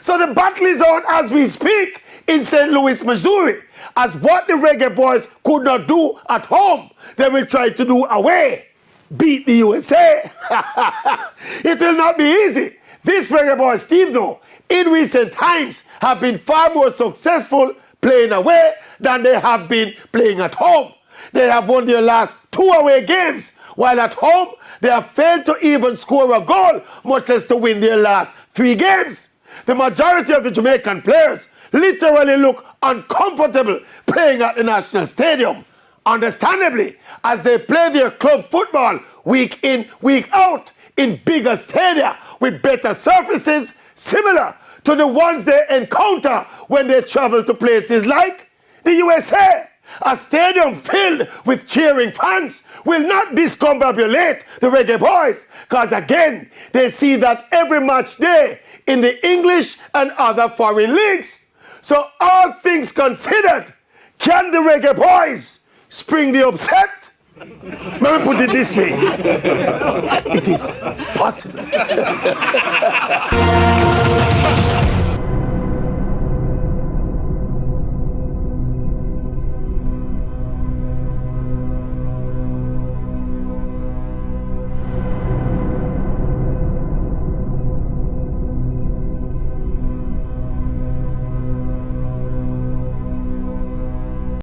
So the battle is on as we speak in St. Louis, Missouri. As what the Reggae Boyz could not do at home, they will try to do away. Beat the USA. It will not be easy. This Reggae Boyz team, though, in recent times have been far more successful playing away than they have been playing at home. They have won their last 2 away games, while at home they have failed to even score a goal, much less to win their last 3 games. The majority of the Jamaican players literally look uncomfortable playing at the National Stadium. Understandably, as they play their club football week in, week out in bigger stadia with better surfaces similar to the ones they encounter when they travel to places like the USA. A stadium filled with cheering fans will not discombobulate the Reggae Boyz, because again, they see that every match day in the English and other foreign leagues. So all things considered, can the Reggae Boyz spring the upset? Let me put it this way. It is possible.